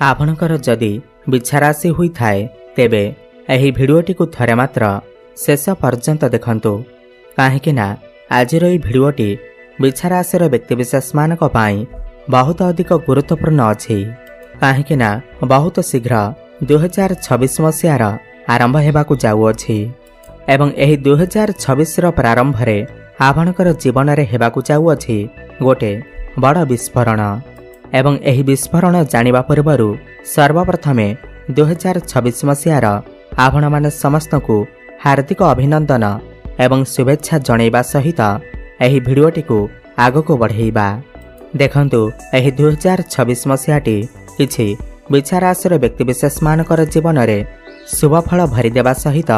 आपणकर जदि बिछाराशि हुई थाए तेबे एही भिडियोटी को थरे मात्र शेष पर्यंत देखंतु काहेकि ना आजिर एही भिडियोटी बिछाराशिर व्यक्तिविशेष मानक पाई बहुत अधिक गुरुत्वपूर्ण अछि काहेकि ना बहुत शीघ्र 2026 मसीहार आरंभ हेबाकु जाउअछि एवं एही 2026 रो प्रारंभ रे आपणकर जीवन रे हेबाकु जाउअछि गोटे बड़ विस्फोरण एवं एही विस्फोरण जानिबा पूर्वरु सर्वप्रथमे 2026 मसीहार आपण माने समस्त को हार्दिक अभिनंदन एवं शुभेच्छा जणैबा सहित एही भिडियोटी को आगको बढ़ेइबा। देखंतु एही 2026 मसीहाटी किछि बिछाराशिर व्यक्तिविशेष मानकर जीवन रे शुभ फल भरी देबा सहित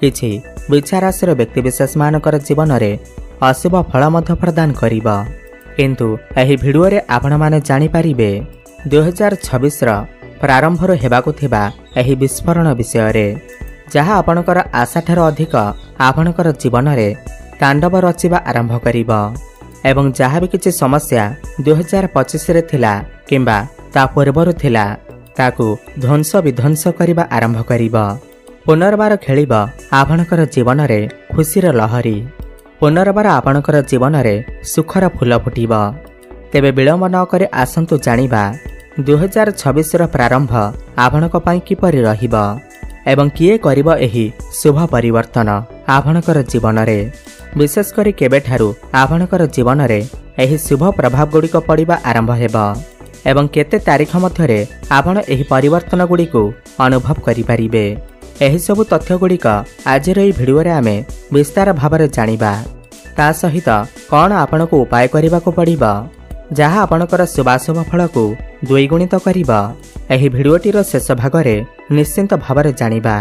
किछि बिछाराशिर व्यक्तिविशेष मानकर जीवन रे अशुभ फल मध्य प्रदान करिबा। किंतु एही भिडियो रे आपण माने जानि पारिबे 2026 रो प्रारंभ रो हेबाकु थिबा एही विस्फोरण विषय रे जहा आपणकर आशा ठार अधिक आपणकर जीवन रे तांडव रचिबा आरंभ करिबा एवं जहा भी किछि समस्या 2025 रे थिला किंबा ता पूर्वरु थिला ताकू ध्वंस विध्वंस करिबा आरंभ करिबा। पुनर्बार खेलिबा आपणकर जीवन रे खुशीर लहरी पुनर्बार आपणकर जीवन रे सुखर फूल फुटिबा। तेबे विलंब न करे आसंतु जानिबा 2026 रो प्रारंभ आपणक पई किपरि रहिबा एवं किए करिबा एही शुभ परिवर्तन आपणकर जीवन रे विशेष करी केबेठारु आपणकर जीवन रे एही शुभ प्रभाव गुड़िक पड़िबा आरंभ हेबा एवं केते तारीख मध्यरे आपण एही परिवर्तन गुड़िको अनुभव करि परिबे। एही सबु तथ्य गुड़िक आजिर एही भिडियो रे आमे विस्तार भाबरे जानिबा ता सहित कौन आपण को उपाय करिबा को पड़िबा जहा आपणकर शुभाशुभ फल को द्विगुणित करिबा। एही भिडियोटी रो शेष भाग रे निश्चिंत भाबरे जानिबा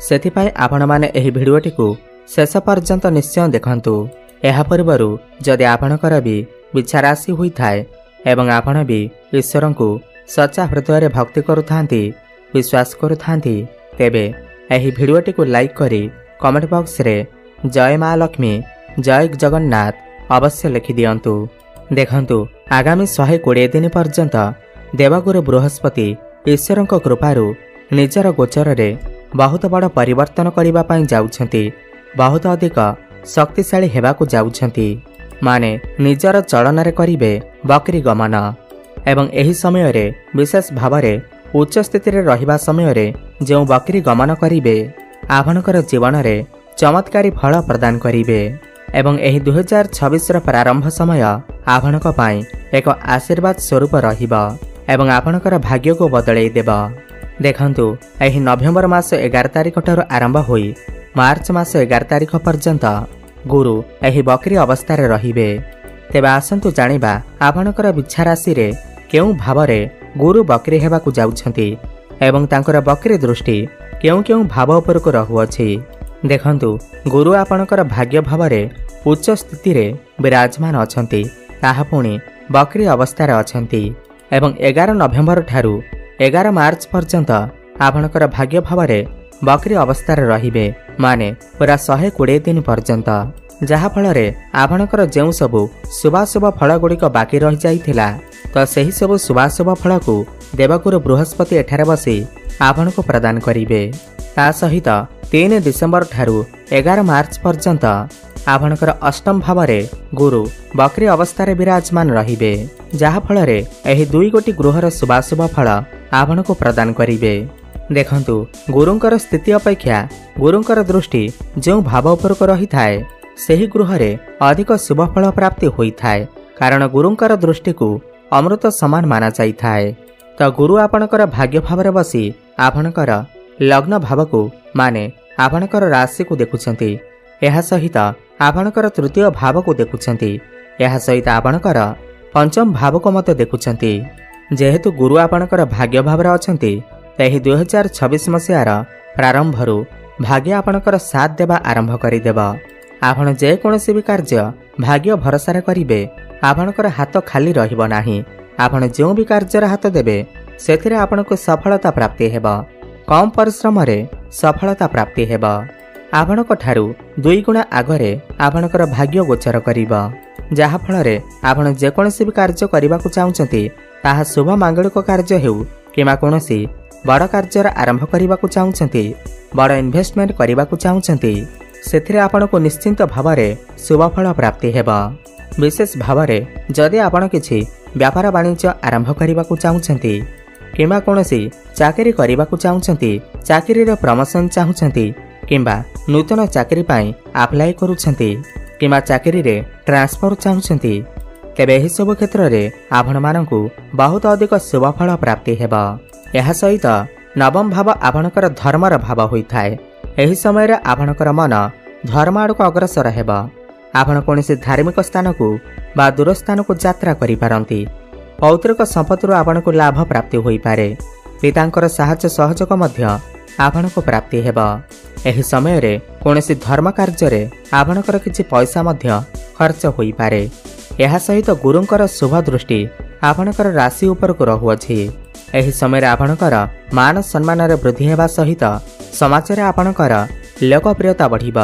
सेथिपाई आपण माने एही भिडियोटी को शेष पर्यंत निश्चय देखंतु। एहा पूर्वरु जदि आपणकर भी बिछाराशि हुई थाए एवं आपण भी ईश्वर को सच्चा हृदय भक्ति करुथांती विश्वास करुथांती तेबे एही भिडियोटी को लाइक करी कमेंट बॉक्स रे जय मां लक्ष्मी जय जगन्नाथ अवश्य लिखि दियंतु। देखंतु आगामी 120 दिन पर्यंत देवगुरु बृहस्पति ईश्वर कृपारु निजर गोचर रे बहुत बड़ परिवर्तन करिबा पई जाउछंती बहुत अधिक शक्तिशाली हेबाकु जाउछंती माने निजर चलन रे करिबे बकरी गमन एवं एही समय रे विशेष भावरे उच्च स्थिति रे रहिबा समय रे जेउ बकरी गमन करिबे आपणकर जीवन रे चमत्कारी फल प्रदान करिबे एवं एही 2026 रो प्रारंभ समय आपणक पई एक आशीर्वाद स्वरूप रहिबा एवं आपणकर भाग्य को बदलै देबा। देखंतु एही नवेम्बर मास 11 तारिख ठार आरंभ होई मार्च मास 11 तारिख पर्यंत गुरु एही बकरी अवस्था रे रहिबे। तेबे आसंतु जानिबा आपणकर बिछाराशि रे केउ भाव रे गुरु बकरी हेबाकु जाउछंती एवं तांकर बकरी दृष्टि केउ केउ भाव उपर को रहुअछि। देखंतु गुरु आपणकर भाग्य भाव रे उच्च स्थिति रे विराजमान अछंती ताहा पुणी बकरी अवस्था रे अछंती एवं 11 नवेम्बर ठारू 11 मार्च पर्यंत आपणकर भाग्य भाव रे बकरी अवस्था रे रहिबे माने पूरा 120 दिन पर्यंत जहा फल रे आपणकर जेउ सबु शुभाशुभ फल गुड़िक बाकी रहि जाइथिला तो सही सबु शुभाशुभ फल को देवगुरु बृहस्पति एठारे बसी आपण को प्रदान करिवे। ता सहित 3 डिसेम्बर ठारू 11 मार्च पर्यंत आपणकर अष्टम भाव रे गुरु बकरी अवस्था रे विराजमान रहिबे जहा फल रे एही दुई गोटी गृहर शुभाशुभ फल आपण को प्रदान करिवे। देखंतु गुरुंकर स्थिति अपेक्षा गुरुंकर दृष्टि जो भाव उपर को रही थाए सेही गृह रे अधिक शुभ फल प्राप्ति होई थाए कारण गुरुंकर दृष्टि को अमृत समान माना जाई थाए। तो गुरु आपणकर भाग्य भाव रे बसी आपणकर लग्न भाव को माने आपणकर राशि को देखुछंती एहा सहित आपणकर तृतीय भाव को देखुछंती एहा सहित आपणकर पंचम भाव को मते देखुछंती। जेहेतु गुरु आपणकर भाग्य भाव रे अछंती तेही 2026 मसीहार प्रारंभरु भाग्य आपणकर साथ देबा आरंभ करि देबा। आपण जे कोनोसी भी कार्य भाग्य भरोसा रे करिवे आपणकर हाथ खाली रहिबो नाही आपण जो भी कार्य रे हाथ देबे सेथिरे आपणको सफलता प्राप्ति हेबा कम परिश्रम रे सफलता प्राप्ति हेबा। आपणक ठारू 2 गुणा आगरे आपणकर भाग्य गोचर करिबा जहा फल रे आपण जे कोनोसी भी कार्य करिबा को चाहुचंती ताहा शुभ मांगलिक कार्य हेउ किंवा कौनसी बड़ कार्यर आरंभ करने को चाहते बड़ इन्वेस्टमेंट करने को चाहते से आपको निश्चिंत भाव में शुभफल प्राप्ति हेब। विशेष भाव में जदि आपण किसी व्यापार वाणिज्य आरंभ करने को चाहते किंवा कौनसी चाकरी करने को चाहते चाकरी प्रमोशन चाहते किंवा नूतन चाकरी पाई अप्लाई करुछंती किंवा चाकरी रे ट्रांसफर चाहते तेबे एही सब क्षेत्र में आपण मानकु बहुत अधिक शुभफल प्राप्ति हेब। यह सहित नवम भाव आपणकर धर्मर भाव होता है। एही समय रे आपणकर मन धर्म आड़क अग्रसर हेब। आपण कौनसी धार्मिक स्थान को बा दूर स्थान को यात्रा करि पारंती। पौत्रिक संपत्ति आपको लाभ प्राप्ति होई पारे। पितांकर साहाय्य सहयोग मध्य आपको प्राप्ति हेब। एही समय रे कौनसी धर्म कार्य रे आपणकर किछि पैसा मध्य खर्च होई पारे। यह सहित गुरुंकर शुभ दृष्टि आपणकर राशि उपर को रहुअछि। एही समय रे आपणकर मान सम्मान रे वृद्धि हेबा सहित समाज रे आपणकर लोकप्रियता बढ़िब।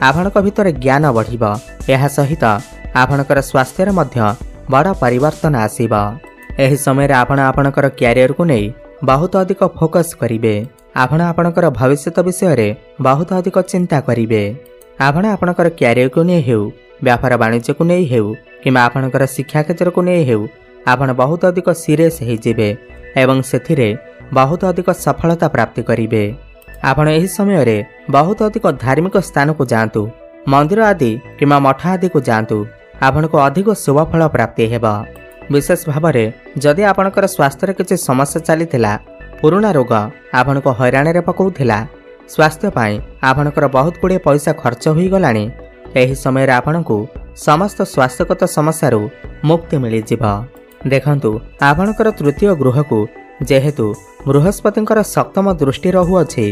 आपणक भितर ज्ञान बढ़िब। यह सहित आपणकर स्वास्थ्य रे मध्य बड़ परिवर्तन आसीब। एही समय रे आपण आपणकर कैरियर को नहीं बहुत अधिक फोकस करिवे। आपण आपणकर भविष्य विषय रे बहुत अधिक चिंता करिवे। आपण आपणकर कैरियर को नहीं हेउ व्यापार वाणिज्य को नहीं हेउ किंवा आपणकर शिक्षा क्षेत्र को नहीं हेउ आपण बहुत अधिक सीरियस हो जिवे एवं सेथिरे बहुत अधिक सफलता प्राप्ति करिवे। आपण एही समय रे बहुत अधिक धार्मिक स्थान को जातु मंदिर आदि किंवा मठ आदि को जातु आपण को अधिक शुभफल प्राप्ति हेब। विशेष भाव में जदि आपणकर स्वास्थ्य किसी समस्या चलीथिला पुराना रोग आपण को हैरान रे पकाउथिला स्वास्थ्य पाई आपणकर बहुत गुड़े पैसा खर्च होई गलानी एही समय रे आपणको समस्त स्वास्थ्यगत समस्या मुक्ति मिल जिवो। देखंतु आपणकर तृतीय गृह को जेहेतु बृहस्पतिंकर सप्तम दृष्टि रहुअछि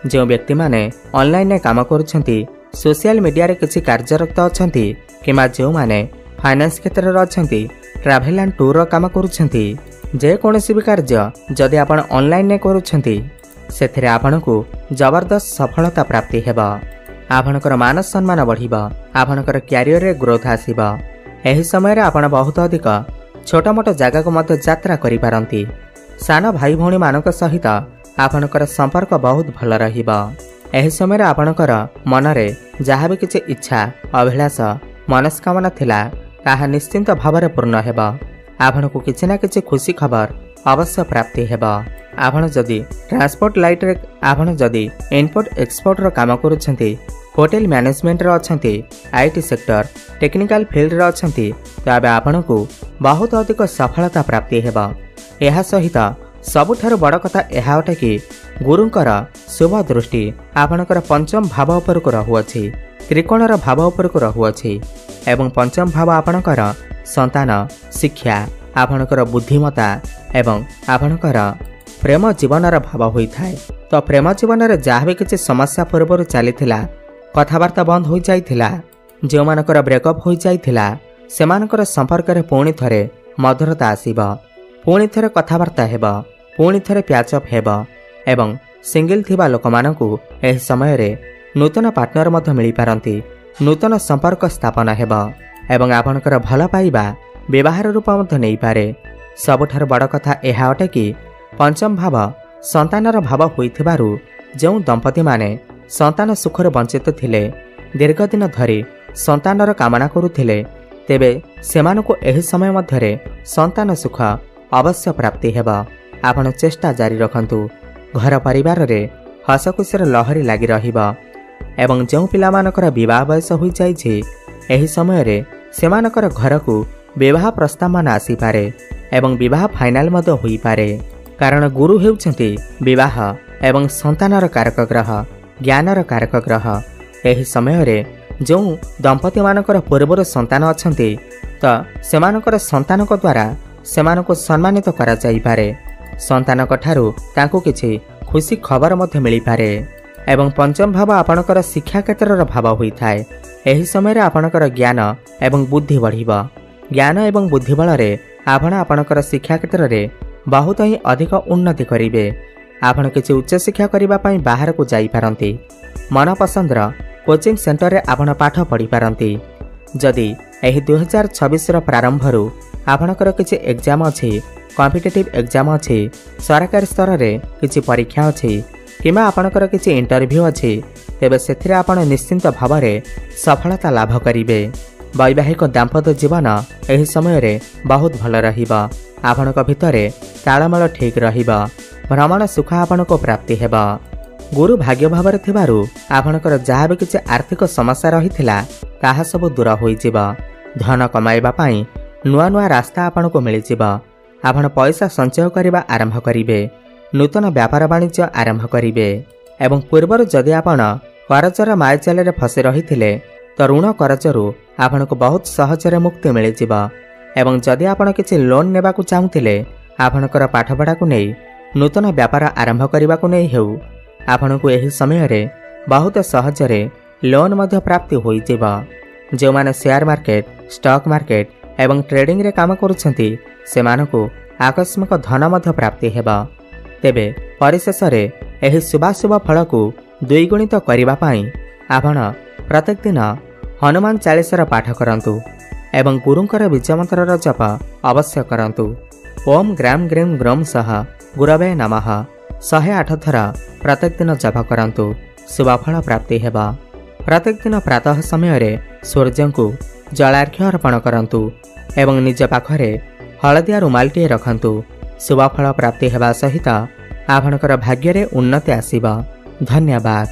जो व्यक्ति माने ऑनलाइन काम करुछंती सोशल मीडिया रे किछि कार्यरत अछंती किंवा जो माने फाइनेंस क्षेत्र रे अछंती ट्रैवल एंड टूर काम करुछंती जे कोनोसी भी कार्य जदि आपण ऑनलाइन करुछंती सेथिरे आपणको जबरदस्त सफलता प्राप्ति हेब। आपणकर मान सम्मान बढ़िब। आपणकर कैरियर रे ग्रोथ आसीब। एही समय रे आपण बहुत अधिक छोट मोट जगह को मध्य यात्रा करि पारंती। सान भाई भौणी मानक सहित आपणकर संपर्क बहुत भल रहिब। एही समय रे आपणकर मन रे जहाँ भी किछि इच्छा अभिलाष मनस्कामना थिला ताहा निश्चिंत भाव में पूर्ण हेब। आपणको किछि ना किछि खुशी खबर अवश्य प्राप्ति हेब। आपण जदि ट्रांसपोर्ट लाइट रे आपण जदि इनपुट एक्सपोर्ट रो काम करुछंती होटल मैनेजमेंट रे अछंती आईटी सेक्टर टेक्निकल फील्ड रे अछंती तबे आपणको बहुत अधिक सफलता प्राप्ति हेब। यह सहित सबुठारु बड़ कथा यह अटे कि गुरुंकर शुभ दृष्टि आपणकर पंचम भाव उपर को रहुअछि त्रिकोणर भाव उपर को रहुअछि एवं पंचम भाव आपणकर संतान शिक्षा आपणकर बुद्धिमता एवं आपणकर प्रेम जीवनर भाव होता है। तो प्रेम जीवन में जहाँ भी किसी समस्या पूर्व चली कथबार्ता बंद हो जाइथिला जो मानकर ब्रेकअप हो जाइथिला सेमानकर संपर्क रे पुणी थरे मधुरता आसीब पुणी थरे कथबार्ता हेब पुणी थरे प्याचअप हेब एवं सिंगल थिबा लोक मानकु एही समय रे नूतन पार्टनर मध्य मिली पारंती नूतन संपर्क स्थापन हेब एवं आपणकर भल पाइबा व्यवहार रूप मध्य नहीं पारे। सबुठार बड़ कथा यह अटे कि पंचम भाव संतानर भाव होइथिबारु जो दंपति माने संतान सुखर वंचित थिले दीर्घ दिन धरी संतानर कामना करुथिले तेबे सेमानकु एही समय मध्यरे संतान सुख अवश्य प्राप्ति हेब। आपण चेष्टा जारी रखंतु। घर परिवार रे हसखुशीर लहरी लागी रहिब एवं जो पिलामानकर विवाह बयस होई जाइछि एही समय रे सेमानकर घर को विवाह प्रस्ताव मान आसी पारे एवं विवाह फाइनाल मध्य होई पारे कारण गुरु हेउछंती विवाह एवं संतानर कारक ग्रह ज्ञानर कारक ग्रह। एही समय रे जो दंपति मानकर पूर्वर संतान अछंती तो सेमानकर संतानक द्वारा सेमानको सम्मानित करा जाई पारे संतानक ठारू तांको किछि खुशी खबर मध्य मिली पारे एवं पंचम भाव आपणकर शिक्षा क्षेत्रर भाव होइथाय। एही समय रे आपणकर ज्ञान एवं बुद्धि बढ़िब। ज्ञान एवं बुद्धि बल रे आपण आपणकर शिक्षा क्षेत्र रे बहुत ही अधिक उन्नति करिवे। आपण किछि उच्च शिक्षा करिबा पई बाहर को जाई पारंती मन पसंदर कोचिंग सेंटर रे आपण पाठ पढ़ी पारंती। जदि एही 2026 रो प्रारंभरु आपणकर किसी एग्जाम अच्छी कॉम्पिटिटिव एग्जाम अच्छी सरकारी स्तर में किसी परीक्षा अच्छी किंवा आपणकर किसी इंटरव्यू अच्छी तेबे सेथिरे आपण निश्चिंत भाव में सफलता लाभ करेंगे। वैवाहिक दाम्पत्य जीवन एही समय रे बहुत भल रहिबा। आपणक भितरे तालमेल ठीक रहिबा। भ्रमण सुख आपणको प्राप्ति हेबा। गुरु भाग्य भाव थिबारु आपणकर जहाँ भी किसी आर्थिक समस्या रहिथिला ताहा सब दूर होइजिबा। धन कमाइबा पई नुआ नुआ रास्ता आपणको मिलिजिबा। आपण पैसा संचय करने आरंभ करेंगे। नूतन व्यापार वाणिज्य आरंभ करेंगे। एवं पूर्वर जदि आपण करजर मायचाल फसी रही तो ऋण करजरू आपण को बहुत सहजरे मुक्ति मिलଯିबा। एवं जदि आपण किसी लोन नेबा को चाहूतिले आपणकर पाठपढ़ा को नहीं नूतन व्यापार आरंभ करने को नहीं हेउ आपण को एही समय रे बहुत सहजरे लोन मध्य प्राप्ति होइजिबा। जो माने शेयर मार्केट स्टॉक मार्केट एवं ट्रेडिंग रे काम करुछंती सेमानकु आकस्मिक धन मध्य प्राप्ति हेबा। तेबे परिशेष रे एही शुभाशुभ फल को द्विगुणित करिबा पई आपण प्रत्येक दिन हनुमान चालीसार पाठ करंतु एवं गुरुंकर बीज मंत्रर जप अवश्य करंतु। ओम ग्राम ग्रीम ग्रम सह गुरवे नमः 108 थर प्रत्येक दिन जप करंतु। शुभफल प्राप्ति हेबा। प्रत्येक दिन प्रातः समय रे सूर्य को जलार्घ्य अर्पण करंतु एवं निज पाखरे हलदिया रुमालटी रखंतु। शुभफल प्राप्ति हेबा सहित आपणकर भाग्य रे उन्नति आसीबा। धन्यवाद।